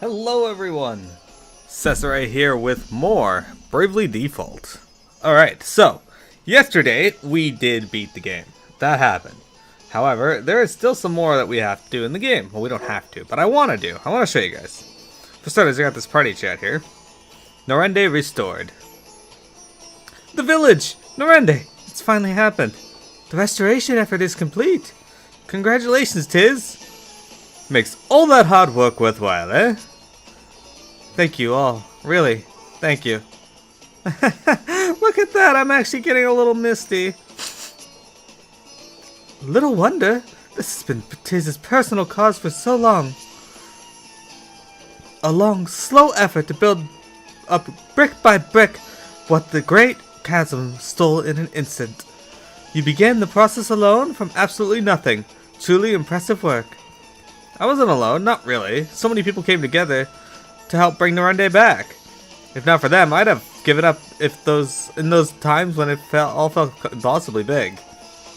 Hello everyone! Cesare here with more Bravely Default. Alright, so, yesterday we did beat the game. That happened. However, there is still some more that we have to do in the game. Well, we don't have to, but I want to do. I want to show you guys. For starters, I got this party chat here. Norende restored. The village! Norende! It's finally happened. The restoration effort is complete. Congratulations, Tiz! Makes all that hard work worthwhile, eh? Thank you all. Really. Thank you. Look at that, I'm actually getting a little misty. Little wonder. This has been Tiz's personal cause for so long. A long, slow effort to build up brick by brick what the great chasm stole in an instant. You began the process alone from absolutely nothing. Truly impressive work. I wasn't alone, not really. So many people came together to help bring Norende back. If not for them, I'd have given up in those times when it all felt impossibly big.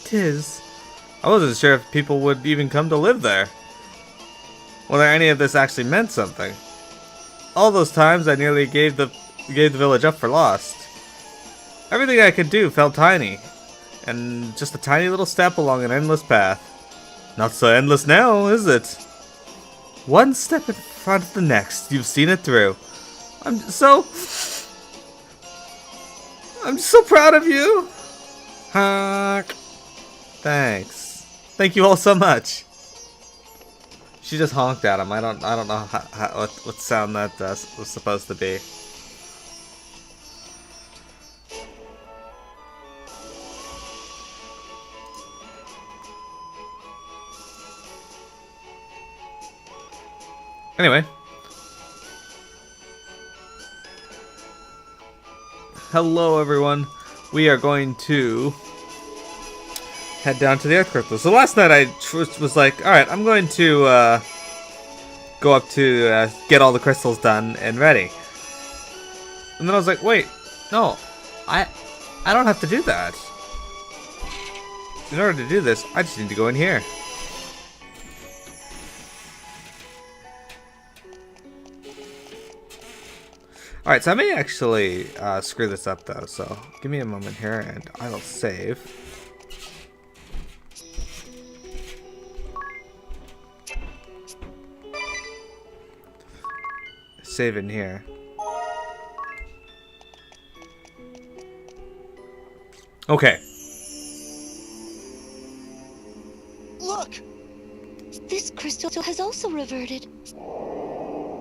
Tiz. I wasn't sure if people would even come to live there. Whether any of this actually meant something. All those times I nearly gave the village up for lost. Everything I could do felt tiny. And just a tiny little step along an endless path. Not so endless now, is it? One step in front of the next, you've seen it through. I'm so proud of you. Honk. Thanks. Thank you all so much. She just honked at him. I don't know what sound that was supposed to be. Anyway. Hello everyone. We are going to head down to the Earth Crystal. So last night I was like, alright, I'm going to go up to get all the crystals done and ready. And then I was like, wait, no, I don't have to do that. In order to do this, I just need to go in here. Alright, so I may actually screw this up though, so give me a moment here and I will save. Save in here. Okay. Look! This crystal has also reverted.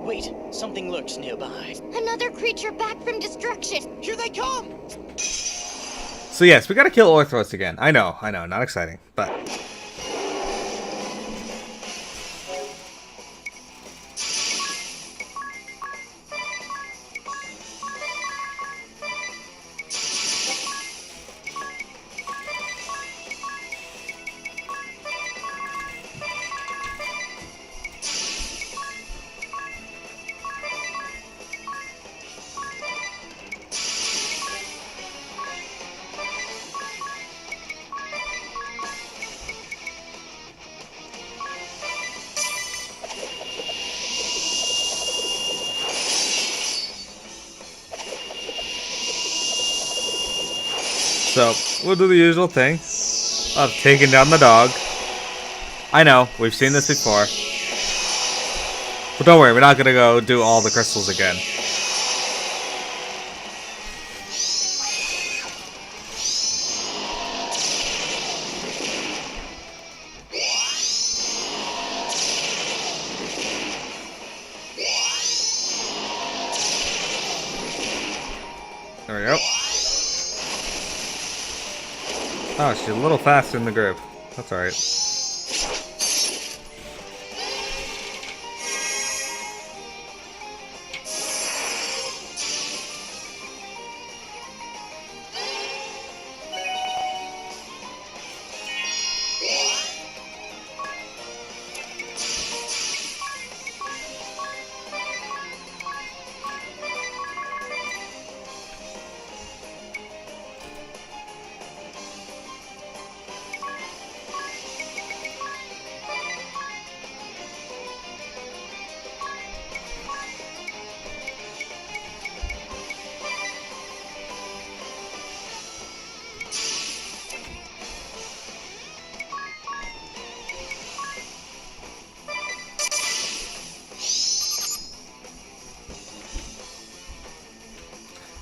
Wait, something lurks nearby. Another creature back from destruction. Here they come! So yes, we gotta kill Orthros again. I know, not exciting, but... So, we'll do the usual thing of taking down the dog. I know, we've seen this before. But don't worry, we're not gonna go do all the crystals again. There we go. Oh, she's a little faster in the group. That's alright.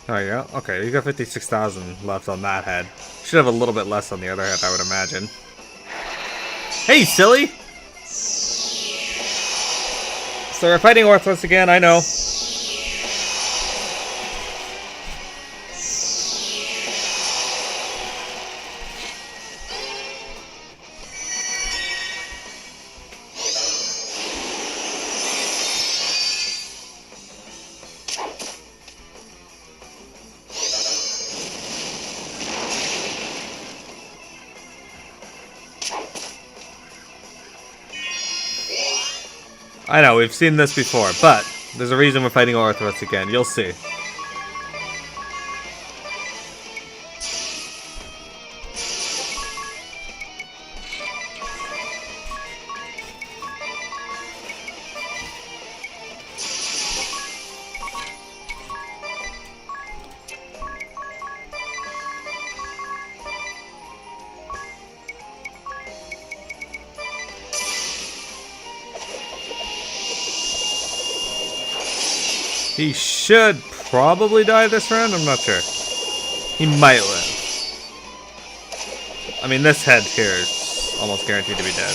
There you go. Okay, you got 56,000 left on that head. Should have a little bit less on the other head, I would imagine. Hey, silly! So we're fighting Orthros again, I know. I know, we've seen this before, but there's a reason we're fighting Orthros again. You'll see. He should probably die this round, I'm not sure. He might live. I mean, this head here is almost guaranteed to be dead.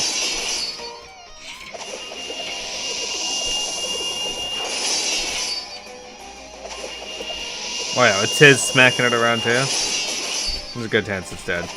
Oh yeah, it's his smacking it around too. There's a good chance it's dead.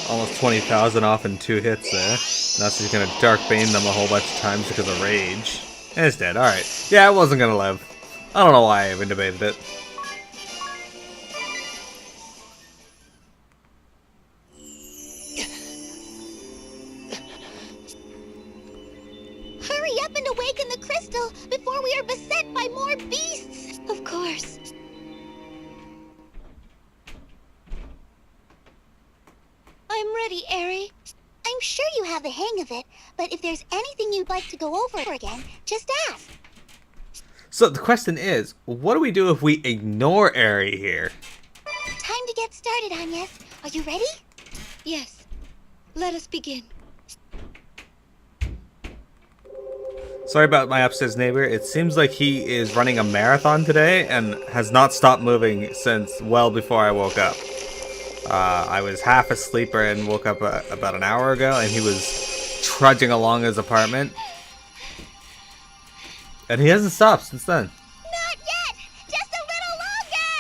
Almost 20,000 off in 2 hits there. Now she's gonna Dark Bane them a whole bunch of times because of rage. And it's dead, alright. Yeah, it wasn't gonna live. I don't know why I even debated it. Hurry up and awaken the crystal before we are beset by more beasts! Of course. I'm ready, Eri. I'm sure you have the hang of it, but if there's anything you'd like to go over again, just ask. So the question is, what do we do if we ignore Eri here? Time to get started, Agnes. Are you ready? Yes. Let us begin. Sorry about my upstairs neighbor. It seems like he is running a marathon today and has not stopped moving since well before I woke up. I was half asleep and woke up about an hour ago, and he was trudging along his apartment. And he hasn't stopped since then. Not yet! Just a little longer!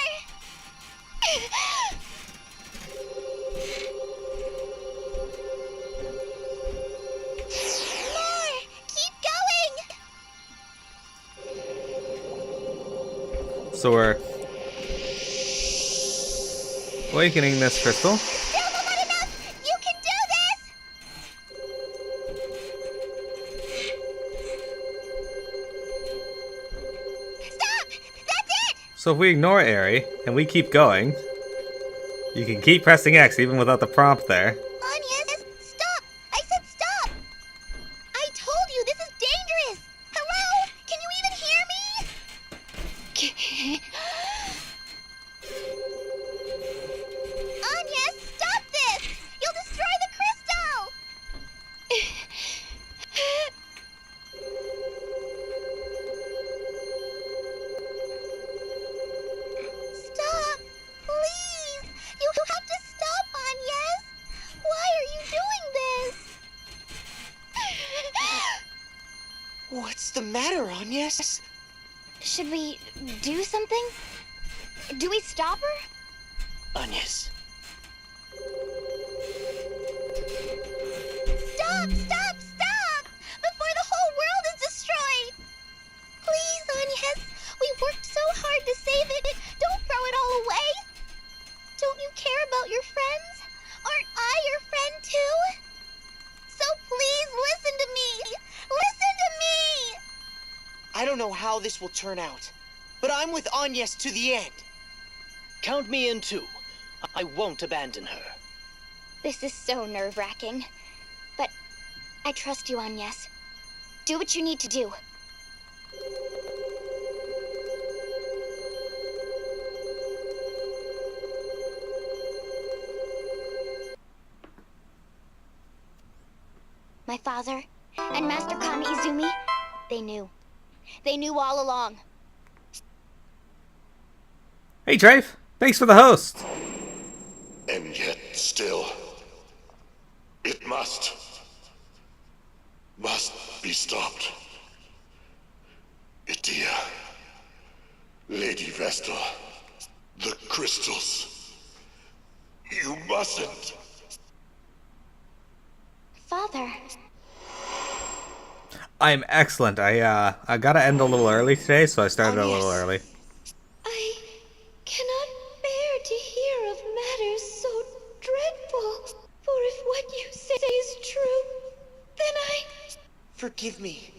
More! Keep going! So we're awakening this crystal. Still not enough! You can do this! Stop! That's it! So if we ignore Eri and we keep going, you can keep pressing X even without the prompt there. Agnes, stop! I said stop! I told you this is dangerous! Hello? Can you even hear me? Agnes, stop this! You'll destroy the crystal! Stop! Please! You have to stop, Agnes! Why are you doing this? What's the matter, Agnes? Should we do something? Do we stop her? Agnes. Stop! Stop! Stop! Before the whole world is destroyed! Please, Agnes. We worked so hard to save it. Don't throw it all away. Don't you care about your friends? Aren't I your friend too? So please listen to me. Listen to me! I don't know how this will turn out, but I'm with Agnes to the end. Count me in too. I won't abandon her. This is so nerve-wracking. But I trust you, Agnes. Do what you need to do. My father and Master Kami Izumi, they knew. They knew all along. Hey, Trafe. Thanks for the host. And yet still, it must be stopped. Idia, Lady Vestal, the crystals. You mustn't. Father. I'm excellent. I gotta end a little early today, so I started a little early. I cannot bear to hear of matters so dreadful. For if what you say is true, then Forgive me.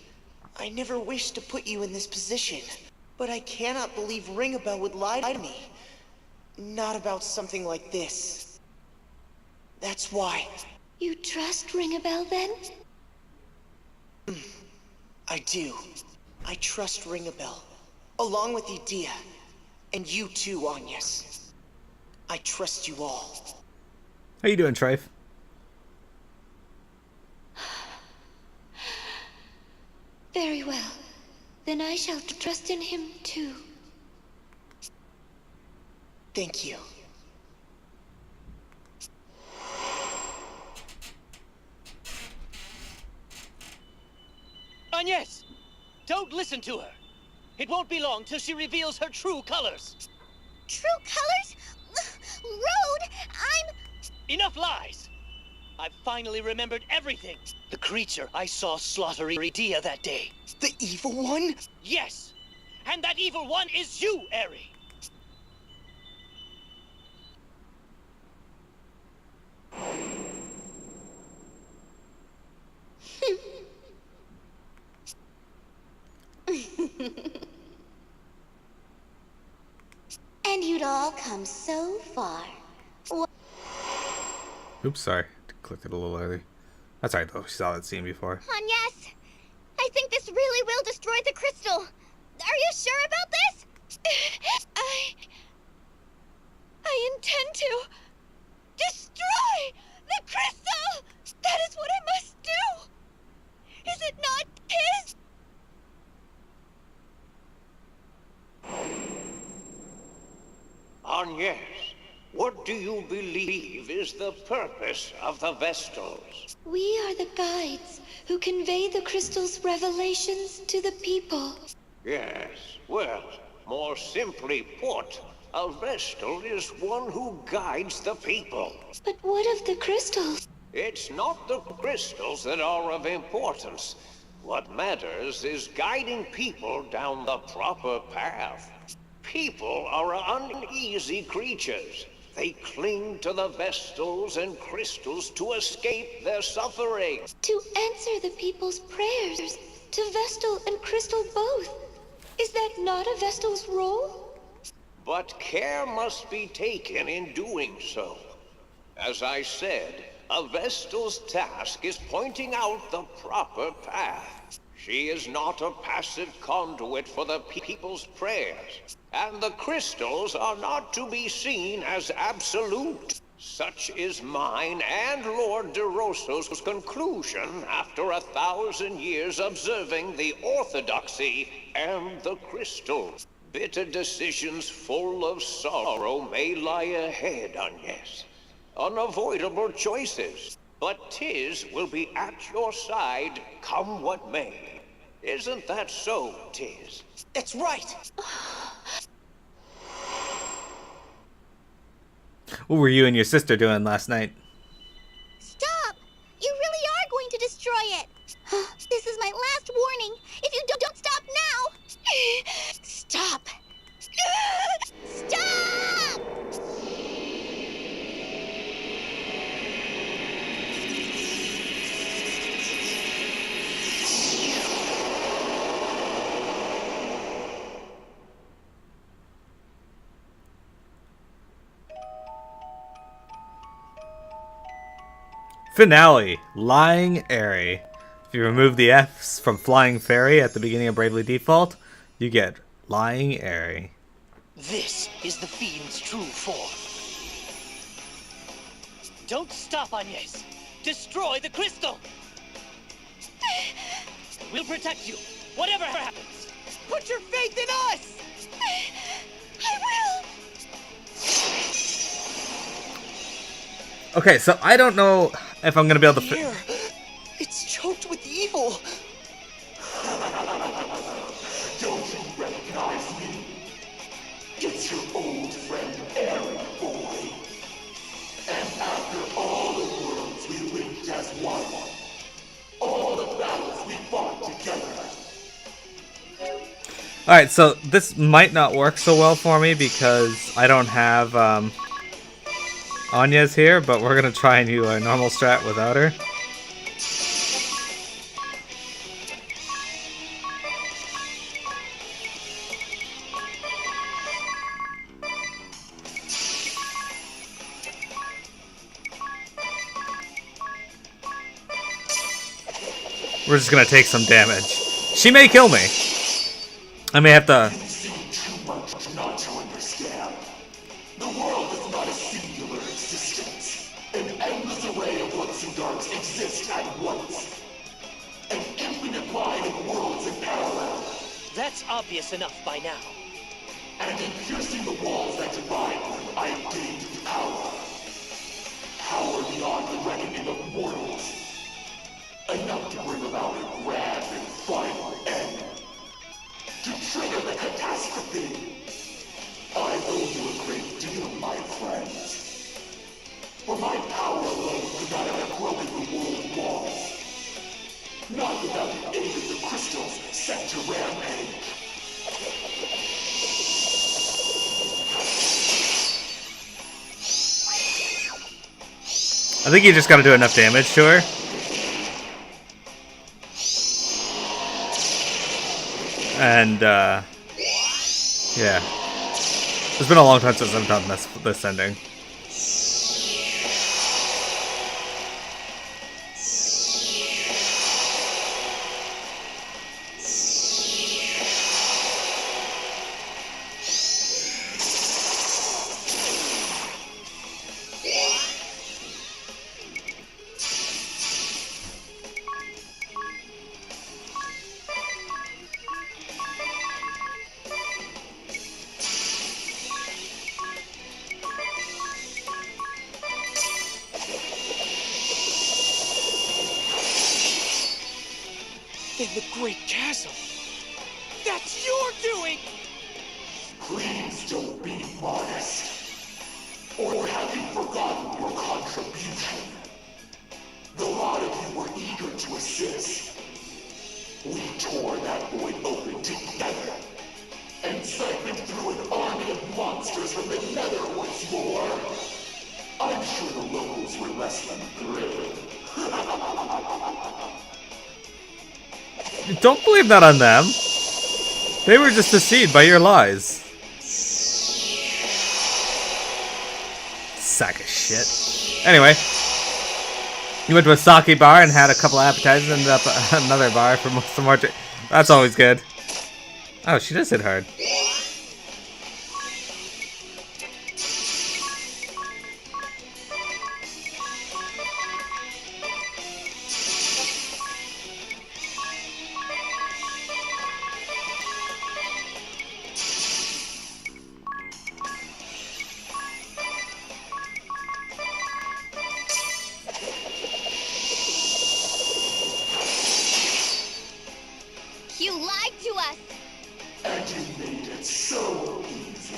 I never wished to put you in this position. But I cannot believe Ringabel would lie to me. Not about something like this. That's why. You trust Ringabel then? I do. I trust Ringabel. Along with Idia. And you too, Agnes. I trust you all. How you doing, Trafe? Very well. Then I shall trust in him too. Thank you. Agnes! Don't listen to her. It won't be long till she reveals her true colors. True colors? Road, I'm... Enough lies! I've finally remembered everything. The creature I saw slaughter Idia that day. The evil one? Yes! And that evil one is you, Eri! And you'd all come so far. Oops, sorry. Clicked it a little early. That's alright though. She saw that scene before. Agnes, I think this really will destroy the crystal. Are you sure about this? I intend to destroy the crystal! That is what I must do! Is it not his? Agnes, what do you believe is the purpose of the Vestals? We are the guides who convey the crystal's revelations to the people. Yes, well, more simply put, a Vestal is one who guides the people. But what of the crystals? It's not the crystals that are of importance. What matters is guiding people down the proper path. People are uneasy creatures. They cling to the Vestals and crystals to escape their suffering. To answer the people's prayers, to Vestal and Crystal both. Is that not a Vestal's role? But care must be taken in doing so. As I said, a Vestal's task is pointing out the proper path. She is not a passive conduit for the people's prayers. And the crystals are not to be seen as absolute. Such is mine and Lord De Rosso's conclusion after 1,000 years observing the orthodoxy and the crystal. Bitter decisions full of sorrow may lie ahead, Agnes. Unavoidable choices. But Tiz will be at your side, come what may. Isn't that so, Tiz? That's right! What were you and your sister doing last night? Stop! You really are going to destroy it. This is my last warning. If you don't stop now... Stop! Stop! Finale, Lying Airy. If you remove the F's from Flying Fairy at the beginning of Bravely Default, you get Lying Airy. This is the fiend's true form. Don't stop, Agnes. Destroy the crystal. We'll protect you, whatever happens. Put your faith in us! I will! Okay, so I don't know if I'm gonna be able to. Here, it's choked with evil. Don't you recognize me? It's your old friend, Aaron, boy. And after all the worlds we lived as one, all the battles we fought together. Alright, so this might not work so well for me because I don't have Anya's here, but we're gonna try and do our normal strat without her. We're just gonna take some damage. She may kill me. I may have to. You've seen too much not to understand. The world is not a singular existence. An endless array of what's and darks exist at once. An infinite line of worlds in parallel. That's obvious enough by now. And in piercing the walls that divide them, I have gained power. Power beyond the reckoning of mortals. Enough to bring about a grand and final end. To trigger the catastrophe. I owe you a great deal, my friends. For my power alone could not have broken the world walls. Not without the aid of the crystals set to rampage. I think you just gotta do enough damage to her. And, yeah. It's been a long time since I've done this ending. In the Great Chasm. That's your doing! Please don't be modest. Or have you forgotten your contribution? The lot of you were eager to assist. We tore that void open together. And siphoned through an army of monsters from the nether once more. I'm sure the locals were less than thrilled. Don't believe that on them. They were just deceived by your lies. Sack of shit. Anyway, you went to a sake bar and had a couple appetizers and ended up at another bar for some more. That's always good. Oh, she does hit hard. You lied to us! And you made it so easy.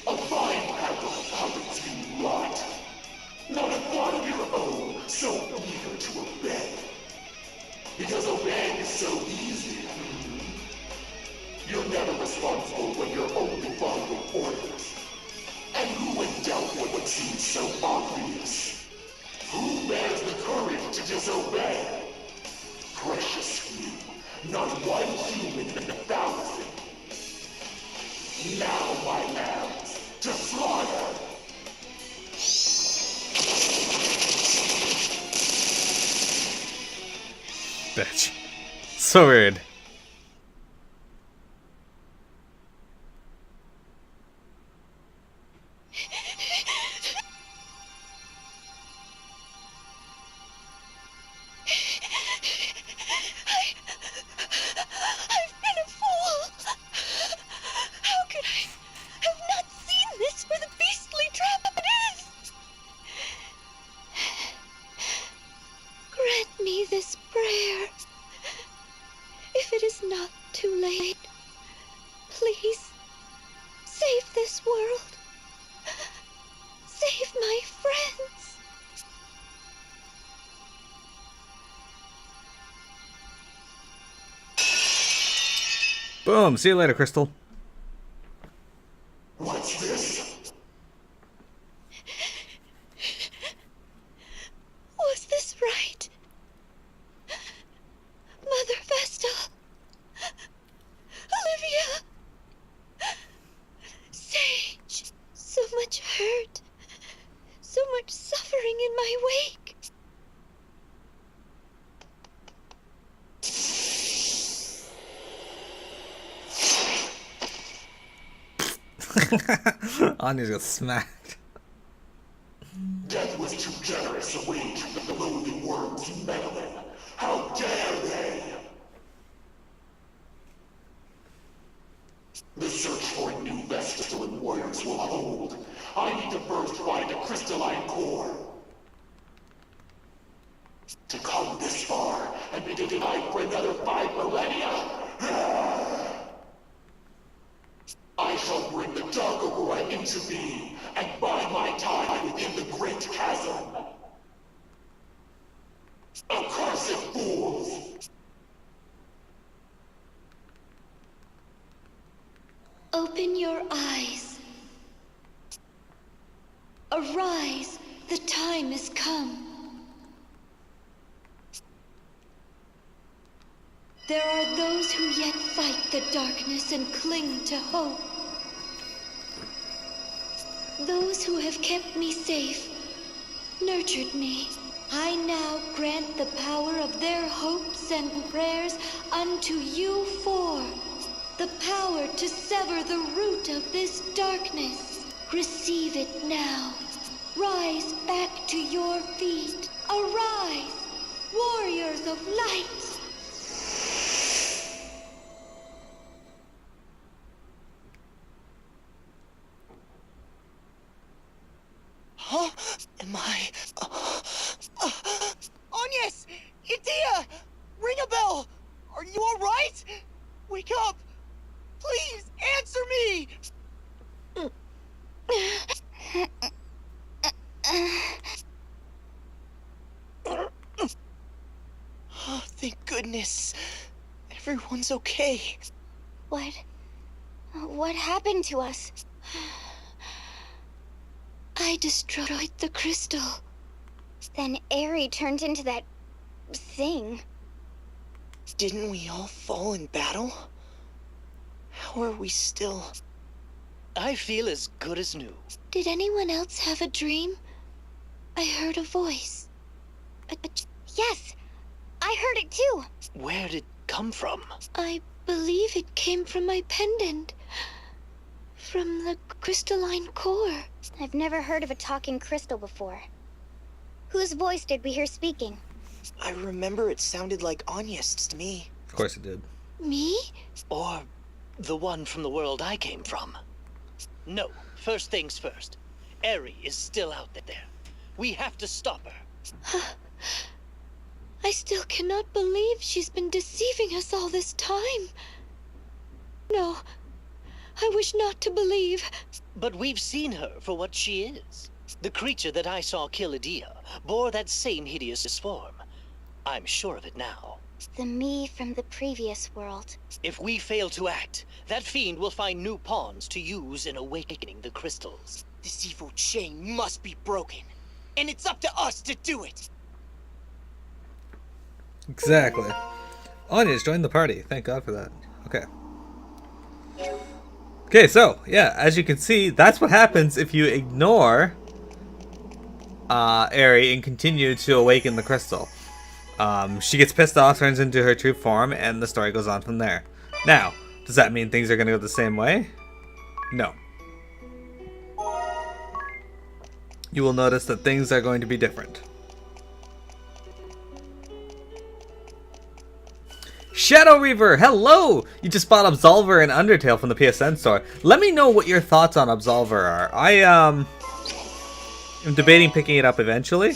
A fine pack of puppets you rot. Not a thought of your own, so eager to obey. Because obeying is so easy. You're never responsible when you're only following orders. And who would doubt what seems so obvious? Who bears the courage to disobey? Precious few. Not one human in 1,000. Now, my lambs, to slaughter! Bitch. So weird. I've been a fool. How could I have not seen this for the beastly trap it is? Grant me this prayer. If it is not too late, please save this world. Save my friends. Boom. See you later, Crystal. What's this? Was this right? Mother Vestal? Olivia? Sage? So much hurt. So much suffering in my wake. Anya's got smacked. Death was too generous a wage for the loathing worms you meddling. How dare they? The search for a new Vestal and warriors will hold. I need to first find a crystalline core. To come this far and be denied for another 5 millennia? I shall bring the Dark Aurora into being and bide my time within the Great Chasm. Accursed fools! Open your eyes. Arise, the time is come. There are those who yet fight the darkness and cling to hope. Those who have kept me safe, nurtured me. I now grant the power of their hopes and prayers unto you four. The power to sever the root of this darkness. Receive it now. Rise back to your feet. Arise, warriors of light. Huh? Am I... Agnes! Itea! Ring a bell! Are you alright? Wake up! Please, answer me! Oh, thank goodness. Everyone's okay. What happened to us? I destroyed the crystal. Then Eri turned into that thing. Didn't we all fall in battle? How are we still... I feel as good as new. Did anyone else have a dream? I heard a voice. Yes, I heard it too. Where did it come from? I believe it came from my pendant. From the crystalline core. I've never heard of a talking crystal before. Whose voice did we hear speaking? I remember it sounded like Agnes to me. Of course it did. Me? Or the one from the world I came from? No, first things first. Eri is still out there. We have to stop her. I still cannot believe she's been deceiving us all this time. No, I wish not to believe. But we've seen her for what she is. The creature that I saw kill Idia bore that same hideous form. I'm sure of it now. The me from the previous world. If we fail to act, that fiend will find new pawns to use in awakening the crystals. This evil chain must be broken. And it's up to us to do it. Exactly. Anya's joined the party. Thank God for that. Okay. Okay, so, yeah, as you can see, that's what happens if you ignore Eri and continue to awaken the crystal. She gets pissed off, turns into her true form, and the story goes on from there. Now, does that mean things are going to go the same way? No. You will notice that things are going to be different. Shadow Reaver, hello! You just bought Absolver and Undertale from the PSN store. Let me know what your thoughts on Absolver are. I am debating picking it up eventually.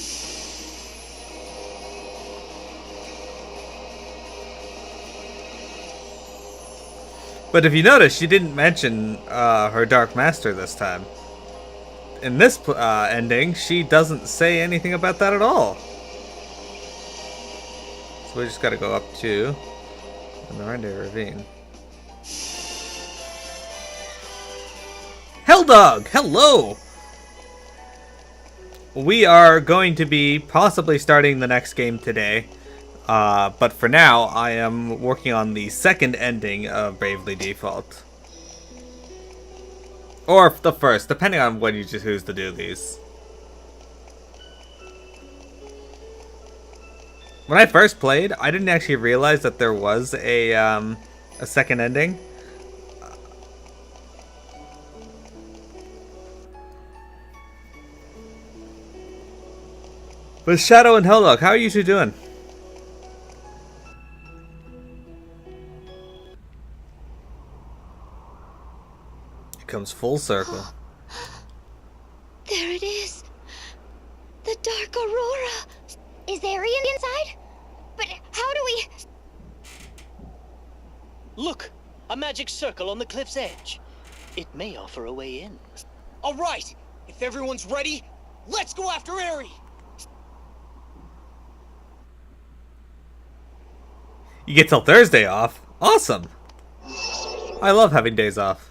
But if you notice, she didn't mention her Dark Master this time. In this ending, she doesn't say anything about that at all. So we just gotta go up to the Miranda Ravine. Helldog, hello! We are going to be possibly starting the next game today. But for now, I am working on the second ending of Bravely Default. Or the first, depending on when you choose to do these. When I first played, I didn't actually realize that there was a second ending. But Shadow and Helldog, how are you two doing? It comes full circle. There it is. The Dark Aurora. Is Arian inside? But how do we... Look! A magic circle on the cliff's edge. It may offer a way in. All right, if everyone's ready, let's go after Ari. You get till Thursday off. Awesome. I love having days off.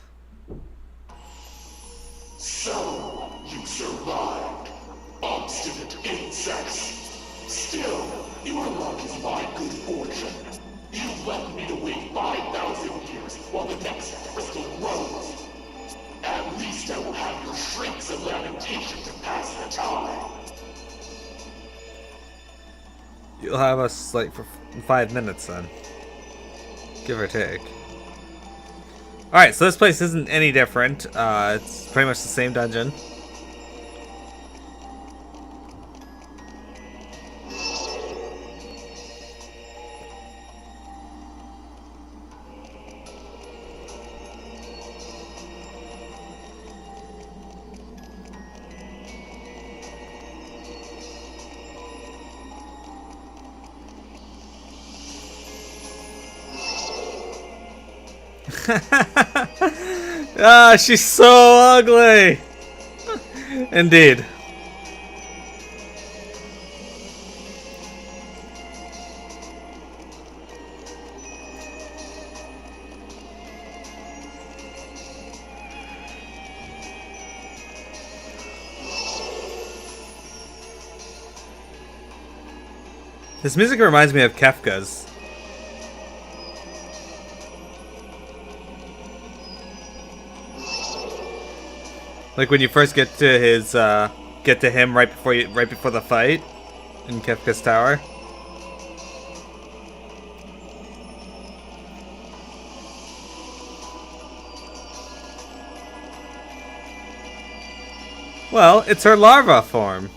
So, you survived. Obstinate insects. Still, your luck is my good fortune. You left me to wait 5,000 years while the next crystal grows. At least I will have your shrieks and lamentation to pass the time. You'll have us like for 5 minutes then. Give or take. Alright, so this place isn't any different. It's pretty much the same dungeon. Ah, she's so ugly. Indeed. This music reminds me of Kefka's. Like when you first get to his, get to him right before the fight in Kefka's tower. Well, it's her larva form.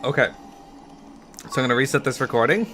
Okay, so I'm going to reset this recording.